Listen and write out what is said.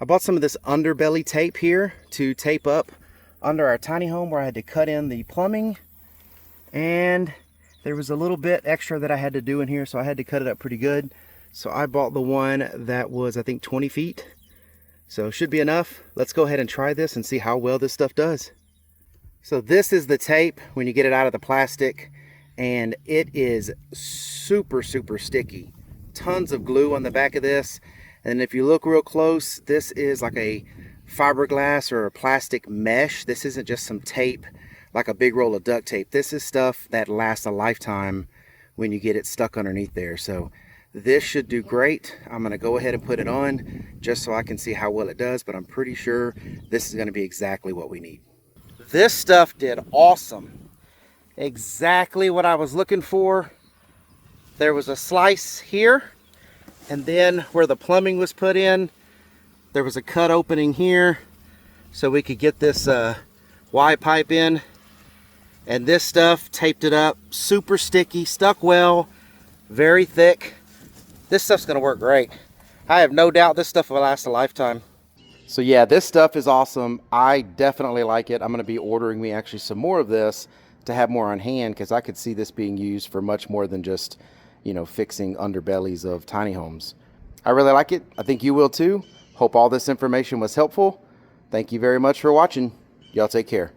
I bought some of this Underbelly tape here to tape up under our tiny home where I had to cut in the plumbing, and there was a little bit extra that I had to do in here, so I had to cut it up pretty good. So I bought the one that was, I think, 20 feet. So should be enough. Let's go ahead and try this and see how well this stuff does. So this is the tape when you get it out of the plastic, and it is super sticky. Tons of glue on the back of this, and if you look real close, this is like a fiberglass or a plastic mesh. This isn't just some tape like a big roll of duct tape. This is stuff that lasts a lifetime when you get it stuck underneath there. So this should do great. I'm going to go ahead and put it on just so I can see how well it does, but I'm pretty sure this is going to be exactly what we need. This stuff did awesome. Exactly what I was looking for. There was a slice here, and then where the plumbing was put in, there was a cut opening here so we could get this Y pipe in. And this stuff taped it up, super sticky, stuck well, very thick. This stuff's gonna work great. I have no doubt this stuff will last a lifetime. So yeah, this stuff is awesome. I definitely like it. I'm gonna be ordering me actually some more of this to have more on hand, because I could see this being used for much more than just, you know, fixing underbellies of tiny homes. I really like it. I think you will too. Hope all this information was helpful. Thank you very much for watching. Y'all take care.